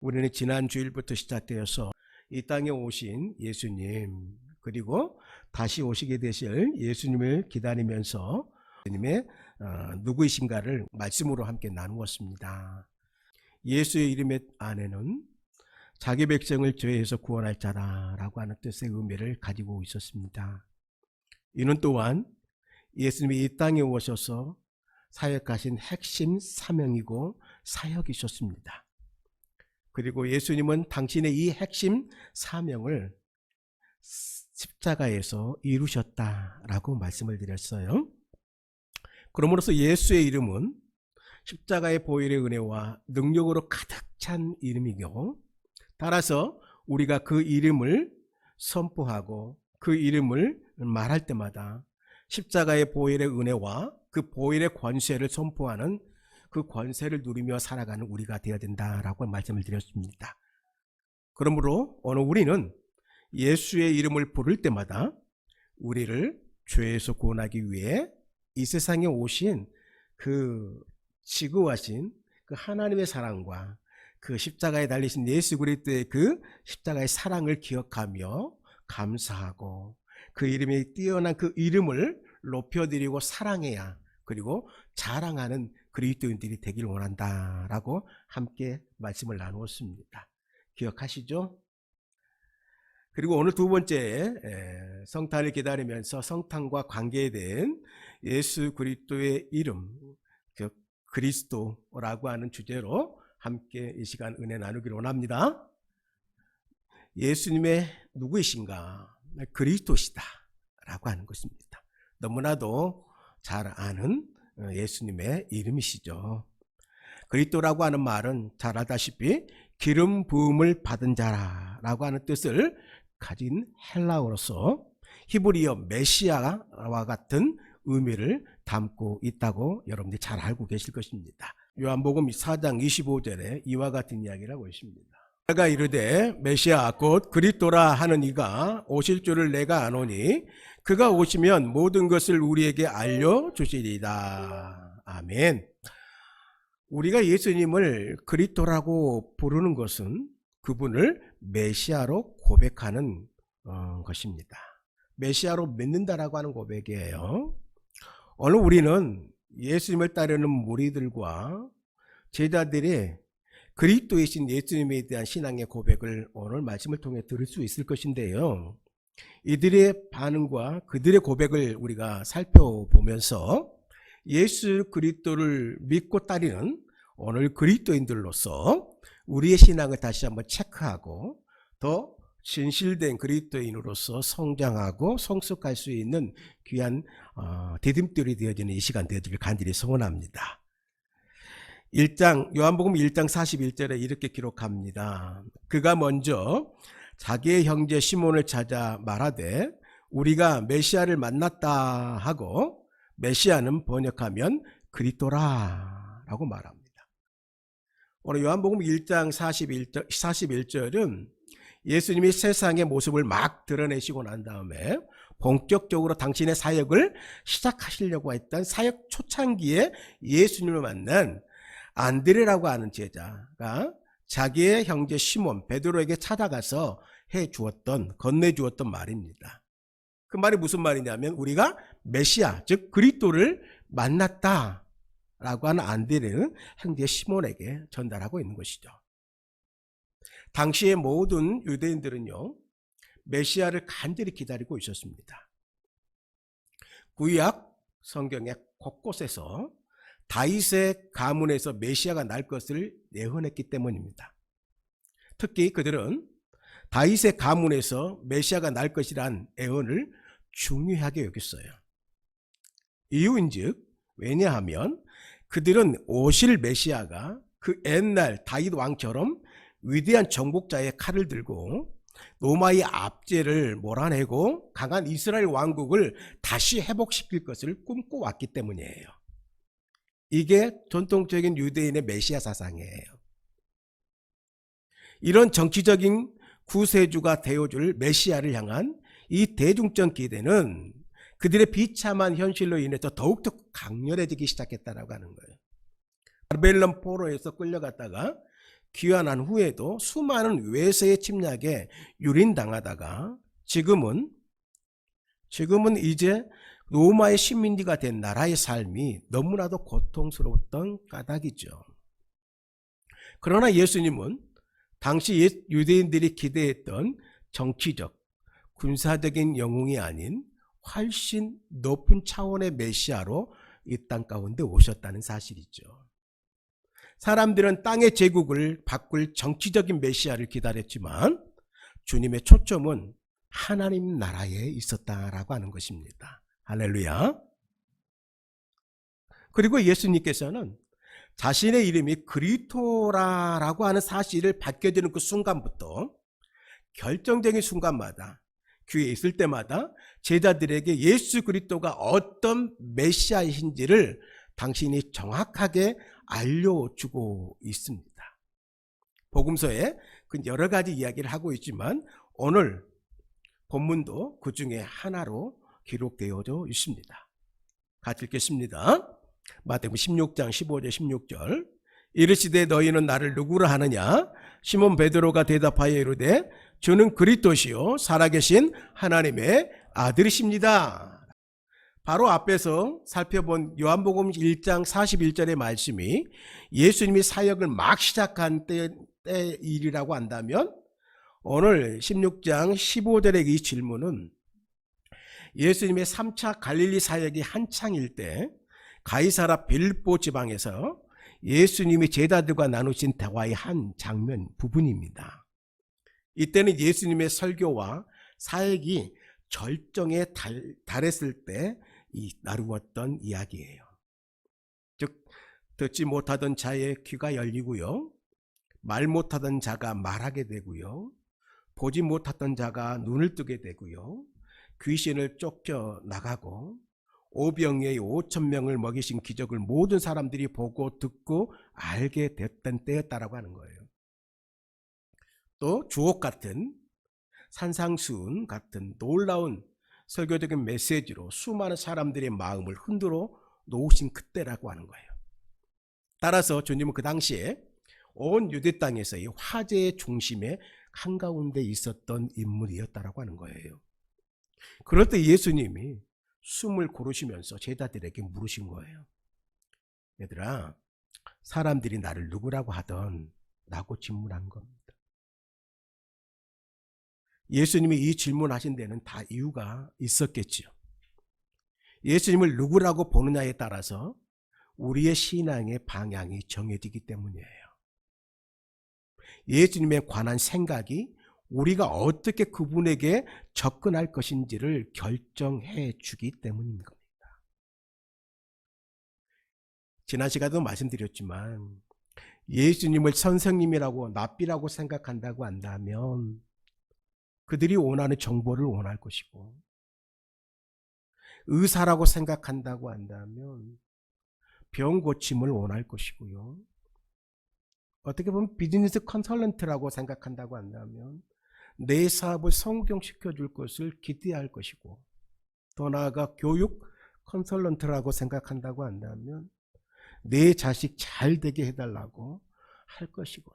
우리는 지난 주일부터 시작되어서 이 땅에 오신 예수님, 그리고 다시 오시게 되실 예수님을 기다리면서 예수님의 누구이신가를 말씀으로 함께 나누었습니다. 예수의 이름 안에는 자기 백성을 죄에서 구원할 자라라고 하는 뜻의 의미를 가지고 있었습니다. 이는 또한 예수님이 이 땅에 오셔서 사역하신 핵심 사명이고 사역이셨습니다. 그리고 예수님은 당신의 이 핵심 사명을 십자가에서 이루셨다라고 말씀을 드렸어요. 그러므로서 예수의 이름은 십자가의 보혈의 은혜와 능력으로 가득 찬 이름이고, 따라서 우리가 그 이름을 선포하고 그 이름을 말할 때마다 십자가의 보혈의 은혜와 그 보혈의 권세를 선포하는 그 권세를 누리며 살아가는 우리가 되어야 된다라고 말씀을 드렸습니다. 그러므로 오늘 우리는 예수의 이름을 부를 때마다 우리를 죄에서 구원하기 위해 이 세상에 오신 그 지구하신 그 하나님의 사랑과 그 십자가에 달리신 예수 그리스도의 그 십자가의 사랑을 기억하며 감사하고 그 이름이 뛰어난 그 이름을 높여드리고 사랑해야, 그리고 자랑하는 그리스도인들이 되길 원한다라고 함께 말씀을 나누었습니다. 기억하시죠? 그리고 오늘 두 번째, 성탄을 기다리면서 성탄과 관계된 예수 그리스도의 이름, 즉 그리스도라고 하는 주제로 함께 이 시간 은혜 나누기를 원합니다. 예수님의 누구이신가? 그리스도시다 라고 하는 것입니다. 너무나도 잘 아는 예수님의 이름이시죠. 그리스도라고 하는 말은 잘 알다시피 기름 부음을 받은 자라고 하는 뜻을 가진 헬라어로서 히브리어 메시아와 같은 의미를 담고 있다고 여러분들이 잘 알고 계실 것입니다. 요한복음 4장 25절에 이와 같은 이야기를 하고 있습니다. 내가 이르되 메시아 곧 그리스도라 하는 이가 오실 줄을 내가 아노니 그가 오시면 모든 것을 우리에게 알려주시리이다. 아멘. 우리가 예수님을 그리스도라고 부르는 것은 그분을 메시아로 고백하는 것입니다. 메시아로 믿는다라고 하는 고백이에요. 오늘 우리는 예수님을 따르는 무리들과 제자들이 그리스도이신 예수님에 대한 신앙의 고백을 오늘 말씀을 통해 들을 수 있을 것인데요. 이들의 반응과 그들의 고백을 우리가 살펴보면서 예수 그리스도를 믿고 따르는 오늘 그리스도인들로서 우리의 신앙을 다시 한번 체크하고 더 진실된 그리스도인으로서 성장하고 성숙할 수 있는 귀한 디딤돌이 되어지는 이 시간 되어지길 간절히 소원합니다. 요한복음 1장 41절에 이렇게 기록합니다. 그가 먼저 자기의 형제 시몬을 찾아 말하되 우리가 메시아를 만났다 하고, 메시아는 번역하면 그리스도라 라고 말합니다. 오늘 요한복음 1장 41절은 예수님이 세상의 모습을 막 드러내시고 난 다음에 본격적으로 당신의 사역을 시작하시려고 했던 사역 초창기에 예수님을 만난 안드레라고 하는 제자가 자기의 형제 시몬 베드로에게 찾아가서 건네주었던 말입니다. 그 말이 무슨 말이냐면 우리가 메시아 즉 그리스도를 만났다라고 하는 안드레는 형제 시몬에게 전달하고 있는 것이죠. 당시의 모든 유대인들은요, 메시아를 간절히 기다리고 있었습니다. 구약 성경의 곳곳에서 다윗의 가문에서 메시아가 날 것을 예언했기 때문입니다. 특히 그들은 다윗의 가문에서 메시아가 날 것이란 예언을 중요하게 여겼어요. 이유인즉 왜냐하면 그들은 오실 메시아가 그 옛날 다윗 왕처럼 위대한 정복자의 칼을 들고 로마의 압제를 몰아내고 강한 이스라엘 왕국을 다시 회복시킬 것을 꿈꿔왔기 때문이에요. 이게 전통적인 유대인의 메시아 사상이에요. 이런 정치적인 구세주가 되어줄 메시아를 향한 이 대중적 기대는 그들의 비참한 현실로 인해서 더욱더 강렬해지기 시작했다라고 하는 거예요. 바벨론 포로에서 끌려갔다가 귀환한 후에도 수많은 외세의 침략에 유린당하다가 지금은 이제 로마의 식민지가 된 나라의 삶이 너무나도 고통스러웠던 까닭이죠. 그러나 예수님은 당시 유대인들이 기대했던 정치적, 군사적인 영웅이 아닌 훨씬 높은 차원의 메시아로 이 땅 가운데 오셨다는 사실이죠. 사람들은 땅의 제국을 바꿀 정치적인 메시아를 기다렸지만 주님의 초점은 하나님 나라에 있었다라고 하는 것입니다. 할렐루야. 그리고 예수님께서는 자신의 이름이 그리스도라고 하는 사실을 밝혀지는 그 순간부터 결정적인 순간마다 귀에 있을 때마다 제자들에게 예수 그리스도가 어떤 메시아이신지를 당신이 정확하게 알려주고 있습니다. 복음서에 그 여러 가지 이야기를 하고 있지만 오늘 본문도 그 중에 하나로 기록되어져 있습니다. 같이 읽겠습니다. 마태복음 16장 15절 16절. 이르시되 너희는 나를 누구라 하느냐? 시몬 베드로가 대답하여 이르되 주는 그리스도시요 살아계신 하나님의 아들이십니다. 바로 앞에서 살펴본 요한복음 1장 41절의 말씀이 예수님이 사역을 막 시작한 때 일이라고 한다면 오늘 16장 15절의 이 질문은 예수님의 3차 갈릴리 사역이 한창일 때 가이사라 빌립보 지방에서 예수님이 제자들과 나누신 대화의 한 장면 부분입니다. 이때는 예수님의 설교와 사역이 절정에 달했을 때 나누었던 이야기예요. 즉 듣지 못하던 자의 귀가 열리고요, 말 못하던 자가 말하게 되고요, 보지 못하던 자가 눈을 뜨게 되고요, 귀신을 쫓겨나가고 오병이의 5,000명을 먹이신 기적을 모든 사람들이 보고 듣고 알게 됐던 때였다라고 하는 거예요. 또 주옥 같은 산상수훈 같은 놀라운 설교적인 메시지로 수많은 사람들의 마음을 흔들어 놓으신 그때라고 하는 거예요. 따라서 주님은 그 당시에 온 유대 땅에서의 화제의 중심에 한가운데 있었던 인물이었다라고 하는 거예요. 그럴 때 예수님이 숨을 고르시면서 제자들에게 물으신 거예요. 얘들아, 사람들이 나를 누구라고 하던 라고 질문한 겁니다. 예수님이 이 질문하신 데는 다 이유가 있었겠지요. 예수님을 누구라고 보느냐에 따라서 우리의 신앙의 방향이 정해지기 때문이에요. 예수님에 관한 생각이 우리가 어떻게 그분에게 접근할 것인지를 결정해 주기 때문인 겁니다. 지난 시간에도 말씀드렸지만 예수님을 선생님이라고 랍비라고 생각한다고 한다면 그들이 원하는 정보를 원할 것이고, 의사라고 생각한다고 한다면 병 고침을 원할 것이고요, 어떻게 보면 비즈니스 컨설턴트라고 생각한다고 한다면 내 사업을 성공시켜 줄 것을 기대할 것이고, 더 나아가 교육 컨설턴트라고 생각한다고 한다면 내 자식 잘 되게 해달라고 할 것이고,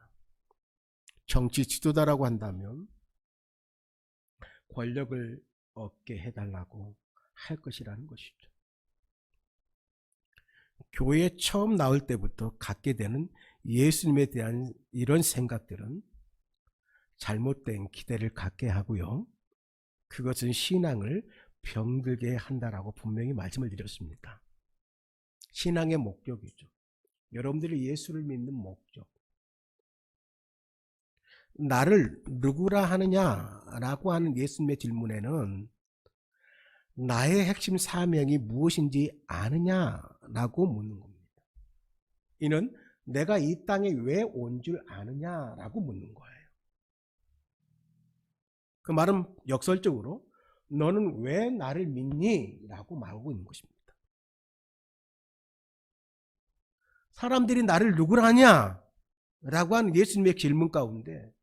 정치 지도자라고 한다면 권력을 얻게 해달라고 할 것이라는 것이죠. 교회에 처음 나올 때부터 갖게 되는 예수님에 대한 이런 생각들은 잘못된 기대를 갖게 하고요, 그것은 신앙을 병들게 한다라고 분명히 말씀을 드렸습니다. 신앙의 목적이죠. 여러분들이 예수를 믿는 목적. 나를 누구라 하느냐라고 하는 예수님의 질문에는 나의 핵심 사명이 무엇인지 아느냐라고 묻는 겁니다. 이는 내가 이 땅에 왜 온 줄 아느냐라고 묻는 거예요. 그 말은 역설적으로 너는 왜 나를 믿니? 라고 말하고 있는 것입니다. 사람들이 나를 누구라 하냐? 라고 하는 예수님의 질문 가운데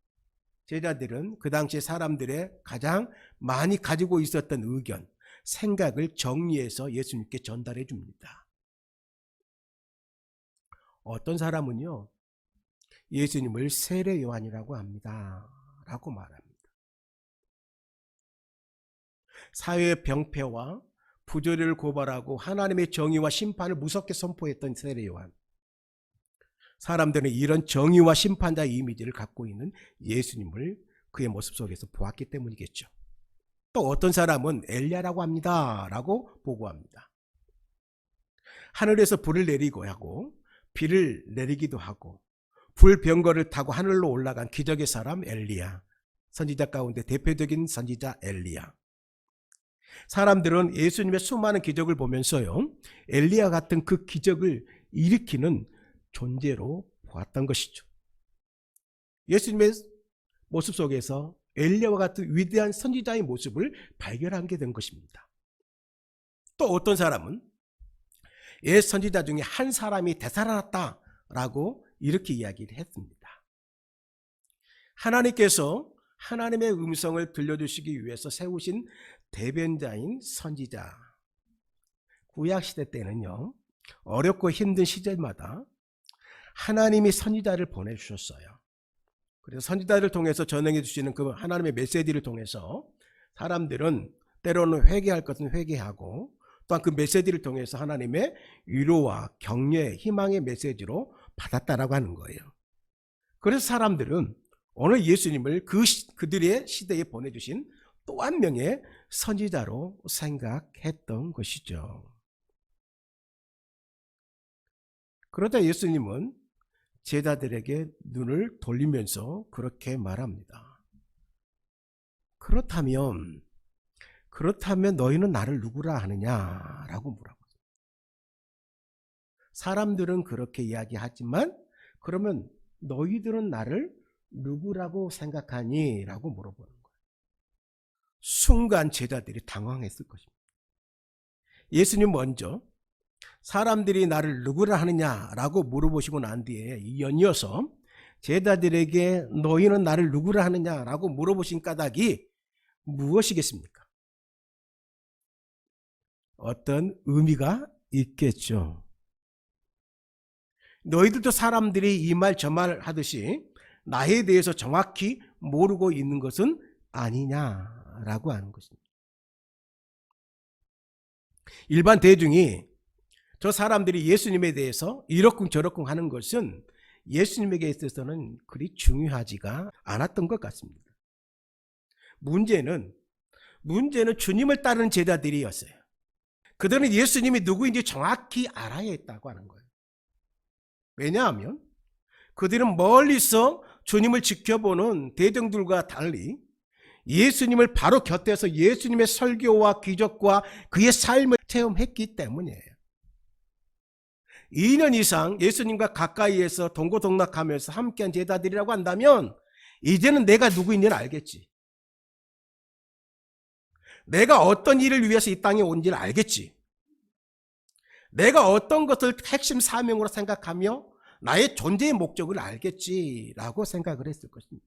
제자들은 그 당시 사람들의 가장 많이 가지고 있었던 의견, 생각을 정리해서 예수님께 전달해 줍니다. 어떤 사람은요, 예수님을 세례 요한이라고 합니다. 라고 말합니다. 사회의 병폐와 부조리를 고발하고 하나님의 정의와 심판을 무섭게 선포했던 세례 요한. 사람들은 이런 정의와 심판자의 이미지를 갖고 있는 예수님을 그의 모습 속에서 보았기 때문이겠죠. 또 어떤 사람은 엘리야라고 합니다. 라고 보고합니다. 하늘에서 불을 내리고 하고 비를 내리기도 하고 불병거를 타고 하늘로 올라간 기적의 사람 엘리야. 선지자 가운데 대표적인 선지자 엘리야. 사람들은 예수님의 수많은 기적을 보면서요, 엘리야 같은 그 기적을 일으키는 존재로 보았던 것이죠. 예수님의 모습 속에서 엘리야와 같은 위대한 선지자의 모습을 발견하게 된 것입니다. 또 어떤 사람은 옛 선지자 중에 한 사람이 되살아났다라고 이렇게 이야기를 했습니다. 하나님께서 하나님의 음성을 들려주시기 위해서 세우신 대변자인 선지자. 구약시대 때는요, 어렵고 힘든 시절마다 하나님이 선지자를 보내주셨어요. 그래서 선지자를 통해서 전행해 주시는 그 하나님의 메시지를 통해서 사람들은 때로는 회개할 것은 회개하고 또한 그 메시지를 통해서 하나님의 위로와 격려, 희망의 메시지로 받았다라고 하는 거예요. 그래서 사람들은 오늘 예수님을 그들의 시대에 보내주신 또 한 명의 선지자로 생각했던 것이죠. 그러다 예수님은 제자들에게 눈을 돌리면서 그렇게 말합니다. 그렇다면 너희는 나를 누구라 하느냐라고 물어보죠. 사람들은 그렇게 이야기하지만 그러면 너희들은 나를 누구라고 생각하니? 라고 물어보는 거예요. 순간 제자들이 당황했을 것입니다. 예수님 먼저 사람들이 나를 누구라 하느냐라고 물어보시고 난 뒤에 연이어서 제자들에게 너희는 나를 누구라 하느냐라고 물어보신 까닭이 무엇이겠습니까? 어떤 의미가 있겠죠. 너희들도 사람들이 이 말 저 말 하듯이 나에 대해서 정확히 모르고 있는 것은 아니냐라고 하는 것입니다. 일반 대중이 저 사람들이 예수님에 대해서 이러쿵저러쿵 하는 것은 예수님에게 있어서는 그리 중요하지가 않았던 것 같습니다. 문제는 주님을 따르는 제자들이었어요. 그들은 예수님이 누구인지 정확히 알아야 했다고 하는 거예요. 왜냐하면 그들은 멀리서 주님을 지켜보는 대중들과 달리 예수님을 바로 곁에서 예수님의 설교와 기적과 그의 삶을 체험했기 때문이에요. 2년 이상 예수님과 가까이에서 동고동락하면서 함께한 제자들이라고 한다면 이제는 내가 누구인지는 알겠지. 내가 어떤 일을 위해서 이 땅에 온지를 알겠지. 내가 어떤 것을 핵심 사명으로 생각하며 나의 존재의 목적을 알겠지라고 생각을 했을 것입니다.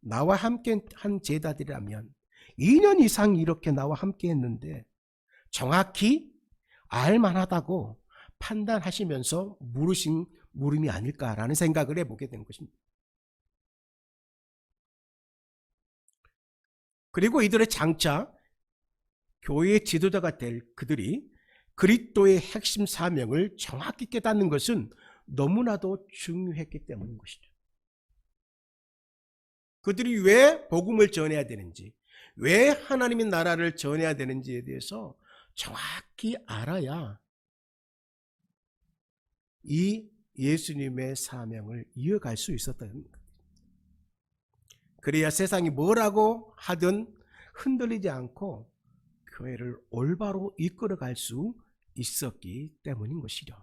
나와 함께 한 제자들이라면 2년 이상 이렇게 나와 함께 했는데 정확히 알만하다고 판단하시면서 물으신 물음이 아닐까라는 생각을 해보게 된 것입니다. 그리고 이들의 장차 교회의 지도자가 될 그들이 그리스도의 핵심 사명을 정확히 깨닫는 것은 너무나도 중요했기 때문인 것이죠. 그들이 왜 복음을 전해야 되는지, 왜 하나님의 나라를 전해야 되는지에 대해서 정확히 알아야 이 예수님의 사명을 이어갈 수 있었던 겁니다. 그래야 세상이 뭐라고 하든 흔들리지 않고 교회를 올바로 이끌어갈 수 있었기 때문인 것이죠.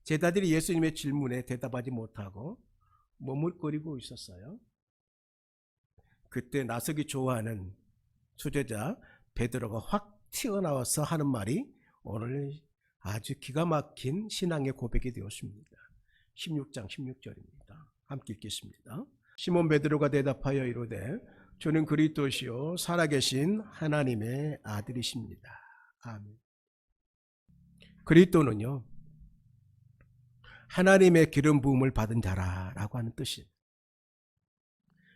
제자들이 예수님의 질문에 대답하지 못하고 머뭇거리고 있었어요. 그때 나서기 좋아하는 수제자 베드로가 확 튀어나와서 하는 말이 오늘 아주 기가 막힌 신앙의 고백이 되었습니다. 16장 16절입니다. 함께 읽겠습니다. 시몬 베드로가 대답하여 이르되 주는 그리스도시요 살아계신 하나님의 아들이십니다. 아멘. 그리스도는요, 하나님의 기름 부음을 받은 자라라고 하는 뜻이에요.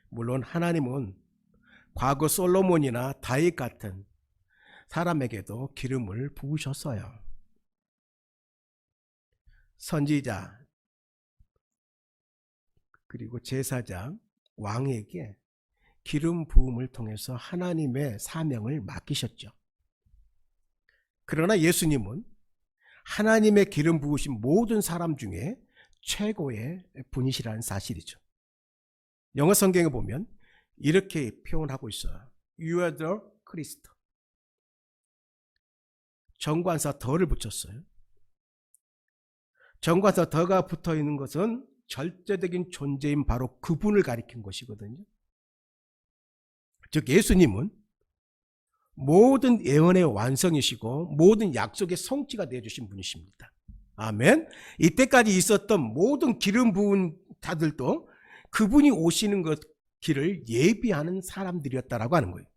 물론 하나님은 과거 솔로몬이나 다윗 같은 사람에게도 기름을 부으셨어요. 선지자 그리고 제사장, 왕에게 기름 부음을 통해서 하나님의 사명을 맡기셨죠. 그러나 예수님은 하나님의 기름 부으신 모든 사람 중에 최고의 분이시라는 사실이죠. 영어 성경에 보면 이렇게 표현하고 있어요. You are the Christ. 정관사 더를 붙였어요. 정관사 더가 붙어 있는 것은 절대적인 존재인 바로 그분을 가리킨 것이거든요. 즉 예수님은 모든 예언의 완성이시고 모든 약속의 성취가 되어주신 분이십니다. 아멘. 이때까지 있었던 모든 기름 부은 자들도 그분이 오시는 것 길을 예비하는 사람들이었다라고 하는 거예요.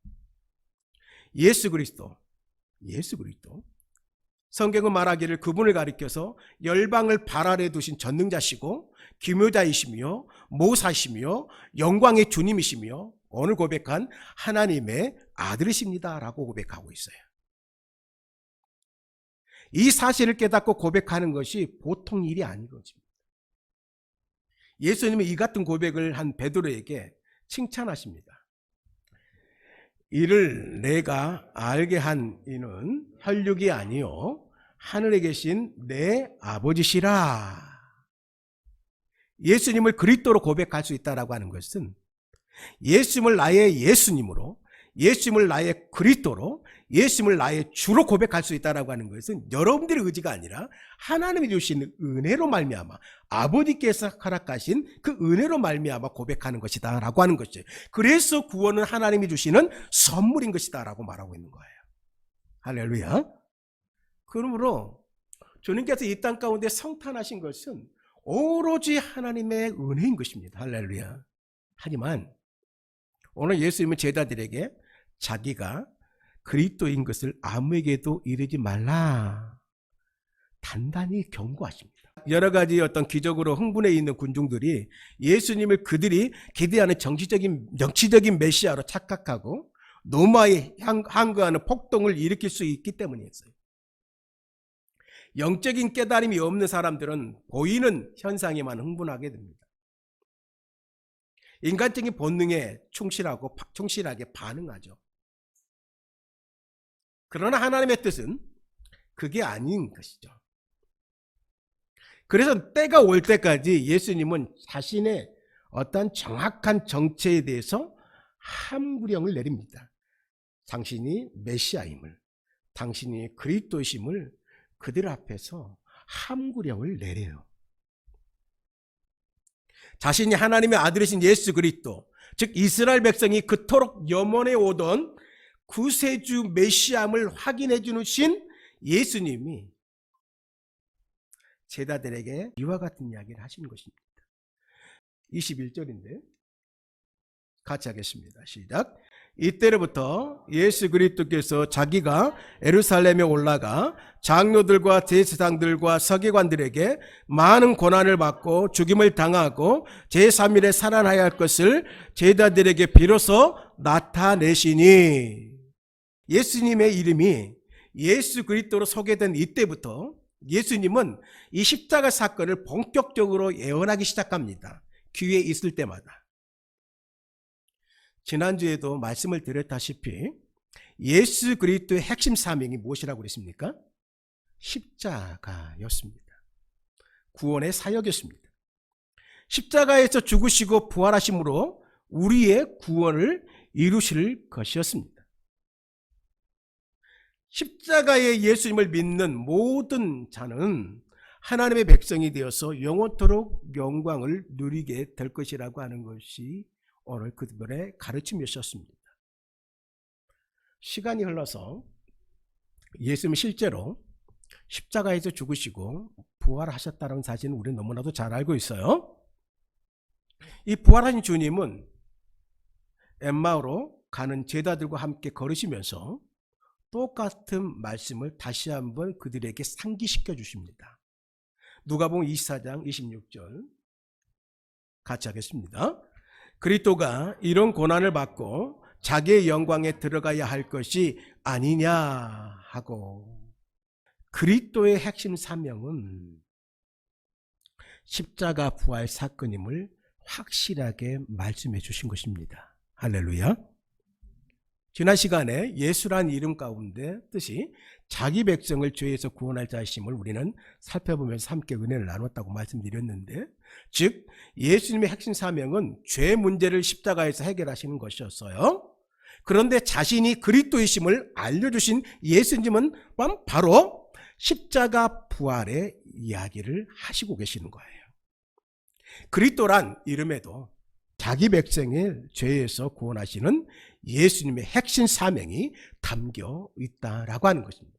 예수 그리스도 성경은 말하기를 그분을 가리켜서 열방을 발 아래 두신 전능자시고 기묘자이시며 모사시며 영광의 주님이시며 오늘 고백한 하나님의 아들이십니다 라고 고백하고 있어요. 이 사실을 깨닫고 고백하는 것이 보통 일이 아닌 것입니다. 예수님은 이 같은 고백을 한 베드로에게 칭찬하십니다. 이를 내가 알게 한 이는 혈육이 아니요 하늘에 계신 내 아버지시라. 예수님을 그리스도로 고백할 수 있다라고 하는 것은 예수님을 나의 예수님으로, 예수님을 나의 그리스도로, 예수님을 나의 주로 고백할 수 있다라고 하는 것은 여러분들의 의지가 아니라 하나님이 주신 은혜로 말미암아 아버지께서 허락하신 그 은혜로 말미암아 고백하는 것이다라고 하는 것이죠. 그래서 구원은 하나님이 주시는 선물인 것이다라고 말하고 있는 거예요. 할렐루야. 그러므로 주님께서 이 땅 가운데 성탄하신 것은 오로지 하나님의 은혜인 것입니다. 할렐루야. 하지만 오늘 예수님은 제자들에게 자기가 그리스도인 것을 아무에게도 이르지 말라 단단히 경고하십니다. 여러 가지 어떤 기적으로 흥분해 있는 군중들이 예수님을 그들이 기대하는 정치적인 메시아로 착각하고 노마에 항거하는 폭동을 일으킬 수 있기 때문이었어요. 영적인 깨달음이 없는 사람들은 보이는 현상에만 흥분하게 됩니다. 인간적인 본능에 충실하게 반응하죠. 그러나 하나님의 뜻은 그게 아닌 것이죠. 그래서 때가 올 때까지 예수님은 자신의 어떤 정확한 정체에 대해서 함구령을 내립니다. 당신이 메시아임을, 당신이 그리스도이심을 그들 앞에서 함구령을 내려요. 자신이 하나님의 아들이신 예수 그리스도, 즉 이스라엘 백성이 그토록 염원해 오던 구세주 메시아임을 확인해 주신 예수님이 제자들에게 이와 같은 이야기를 하시는 것입니다. 21절인데 같이 하겠습니다. 시작. 이때로부터 예수 그리스도께서 자기가 예루살렘에 올라가 장로들과 대제사장들과 서기관들에게 많은 고난을 받고 죽임을 당하고 제3일에 살아나야 할 것을 제자들에게 비로소 나타내시니, 예수님의 이름이 예수 그리스도로 소개된 이때부터 예수님은 이 십자가 사건을 본격적으로 예언하기 시작합니다. 기회 있을 때마다. 지난주에도 말씀을 드렸다시피 예수 그리스도의 핵심 사명이 무엇이라고 그랬습니까? 십자가였습니다. 구원의 사역이었습니다. 십자가에서 죽으시고 부활하심으로 우리의 구원을 이루실 것이었습니다. 십자가의 예수님을 믿는 모든 자는 하나님의 백성이 되어서 영원토록 영광을 누리게 될 것이라고 하는 것이 오늘 그들의 가르침이었습니다. 시간이 흘러서 예수님이 실제로 십자가에서 죽으시고 부활하셨다는 사실은 우리는 너무나도 잘 알고 있어요. 이 부활하신 주님은 엠마오로 가는 제자들과 함께 걸으시면서 똑같은 말씀을 다시 한번 그들에게 상기시켜 주십니다. 누가복음 24장 26절 같이 하겠습니다. 그리스도가 이런 고난을 받고 자기의 영광에 들어가야 할 것이 아니냐 하고, 그리스도의 핵심 사명은 십자가 부활 사건임을 확실하게 말씀해 주신 것입니다. 할렐루야. 지난 시간에 예수란 이름 가운데 뜻이 자기 백성을 죄에서 구원할 자이심을 우리는 살펴보면서 함께 은혜를 나눴다고 말씀드렸는데, 즉 예수님의 핵심 사명은 죄 문제를 십자가에서 해결하시는 것이었어요. 그런데 자신이 그리스도이심을 알려주신 예수님은 바로 십자가 부활의 이야기를 하시고 계시는 거예요. 그리스도란 이름에도 자기 백성의 죄에서 구원하시는 예수님의 핵심 사명이 담겨 있다라고 하는 것입니다.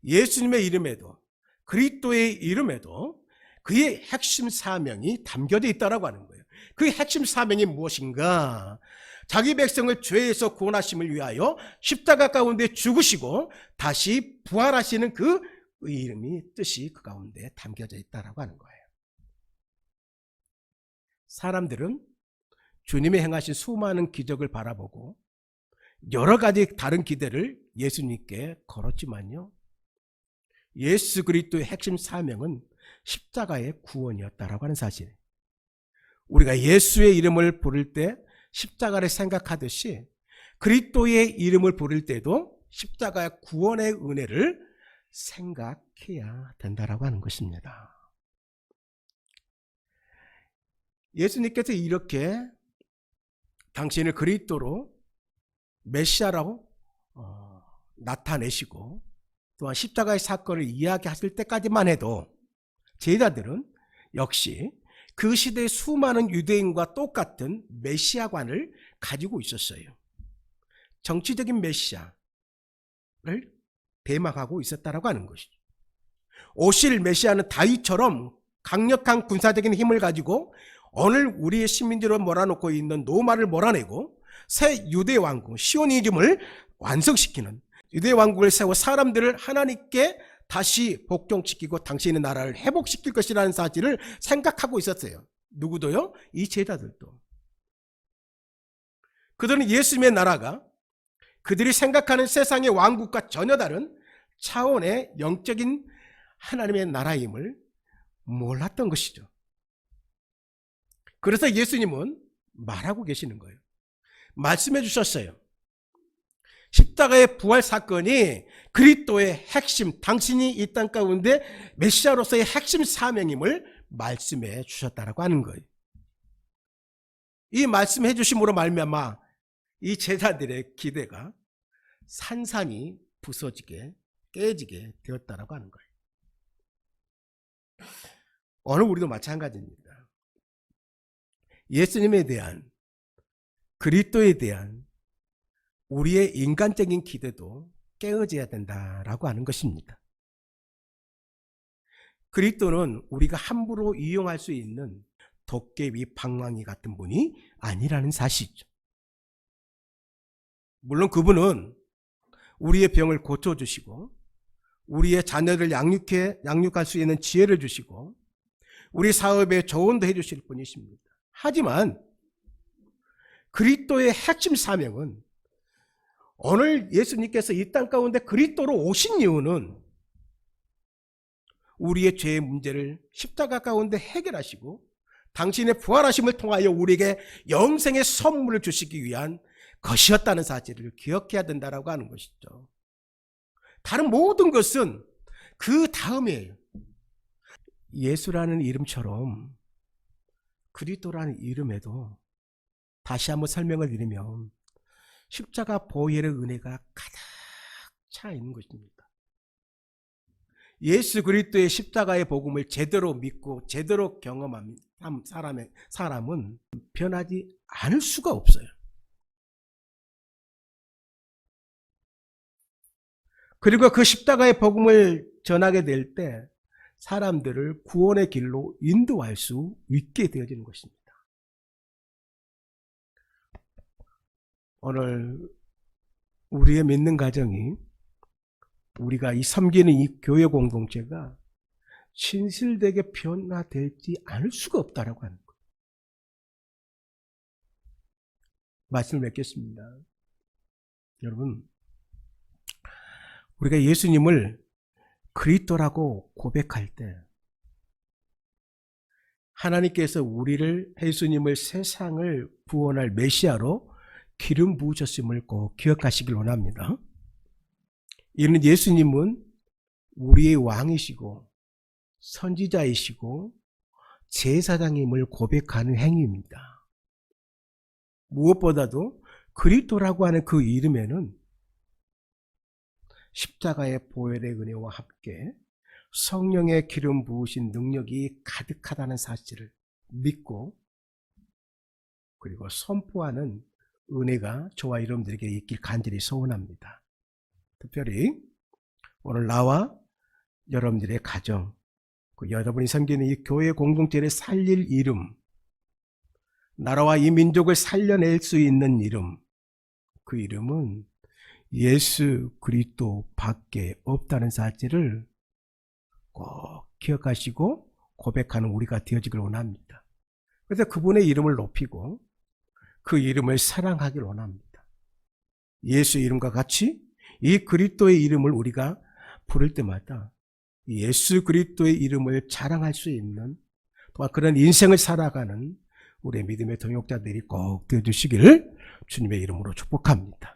예수님의 이름에도 그리스도의 이름에도 그의 핵심 사명이 담겨져 있다라고 하는 거예요. 그의 핵심 사명이 무엇인가? 자기 백성을 죄에서 구원하심을 위하여 십자가 가운데 죽으시고 다시 부활하시는 그 이름이 뜻이 그 가운데 담겨져 있다라고 하는 거예요. 사람들은 주님이 행하신 수많은 기적을 바라보고 여러 가지 다른 기대를 예수님께 걸었지만요, 예수 그리스도의 핵심 사명은 십자가의 구원이었다라고 하는 사실. 우리가 예수의 이름을 부를 때 십자가를 생각하듯이 그리스도의 이름을 부를 때도 십자가의 구원의 은혜를 생각해야 된다라고 하는 것입니다. 예수님께서 이렇게 당신을 그리스도로 메시아라고 나타내시고 또한 십자가의 사건을 이야기하실 때까지만 해도 제자들은 역시 그 시대의 수많은 유대인과 똑같은 메시아관을 가지고 있었어요. 정치적인 메시아를 대망하고 있었다라고 하는 것이죠. 오실 메시아는 다윗처럼 강력한 군사적인 힘을 가지고 오늘 우리의 식민지로 몰아놓고 있는 로마를 몰아내고 새 유대 왕국 시오니즘을 완성시키는, 유대 왕국을 세워 사람들을 하나님께 다시 복종시키고 당신의 나라를 회복시킬 것이라는 사실을 생각하고 있었어요. 누구도요? 이 제자들도. 그들은 예수님의 나라가 그들이 생각하는 세상의 왕국과 전혀 다른 차원의 영적인 하나님의 나라임을 몰랐던 것이죠. 그래서 예수님은 말하고 계시는 거예요. 말씀해 주셨어요. 십자가의 부활 사건이 그리스도의 핵심, 당신이 이 땅 가운데 메시아로서의 핵심 사명임을 말씀해 주셨다라고 하는 거예요. 이 말씀해 주심으로 말미암아 이 제자들의 기대가 산산이 부서지게 깨지게 되었다라고 하는 거예요. 오늘 우리도 마찬가지입니다. 예수님에 대한, 그리스도에 대한 우리의 인간적인 기대도 깨어져야 된다라고 하는 것입니다. 그리스도는 우리가 함부로 이용할 수 있는 도깨비 방망이 같은 분이 아니라는 사실이죠. 물론 그분은 우리의 병을 고쳐주시고 우리의 자녀를 양육할 수 있는 지혜를 주시고 우리 사업에 조언도 해주실 분이십니다. 하지만 그리스도의 핵심 사명은, 오늘 예수님께서 이 땅 가운데 그리스도로 오신 이유는 우리의 죄의 문제를 십자가 가운데 해결하시고 당신의 부활하심을 통하여 우리에게 영생의 선물을 주시기 위한 것이었다는 사실을 기억해야 된다고 하는 것이죠. 다른 모든 것은 그 다음이에요. 예수라는 이름처럼 그리스도라는 이름에도 다시 한번 설명을 드리면 십자가 보혈의 은혜가 가득 차 있는 것입니다. 예수 그리스도의 십자가의 복음을 제대로 믿고 제대로 경험한 사람은 변하지 않을 수가 없어요. 그리고 그 십자가의 복음을 전하게 될 때 사람들을 구원의 길로 인도할 수 있게 되어지는 것입니다. 오늘 우리의 믿는 가정이, 우리가 이 섬기는 이 교회 공동체가 진실되게 변화되지 않을 수가 없다라고 하는 거예요. 말씀을 맺겠습니다. 여러분, 우리가 예수님을 그리스도라고 고백할 때 하나님께서 우리를, 예수님을 세상을 구원할 메시아로 기름 부으셨음을 꼭 기억하시길 원합니다. 이는 예수님은 우리의 왕이시고 선지자이시고 제사장임을 고백하는 행위입니다. 무엇보다도 그리스도라고 하는 그 이름에는 십자가의 보혈의 은혜와 함께 성령의 기름 부으신 능력이 가득하다는 사실을 믿고, 그리고 선포하는 은혜가 저와 여러분들에게 있길 간절히 소원합니다. 특별히 오늘 나와 여러분들의 가정, 여러분이 섬기는 이 교회 공동체를 살릴 이름, 나라와 이 민족을 살려낼 수 있는 이름, 그 이름은 예수 그리스도밖에 없다는 사실을 꼭 기억하시고 고백하는 우리가 되어지길 원합니다. 그래서 그분의 이름을 높이고 그 이름을 사랑하길 원합니다. 예수 이름과 같이 이 그리스도의 이름을 우리가 부를 때마다 예수 그리스도의 이름을 자랑할 수 있는, 또한 그런 인생을 살아가는 우리의 믿음의 동역자들이 꼭 되어주시기를 주님의 이름으로 축복합니다.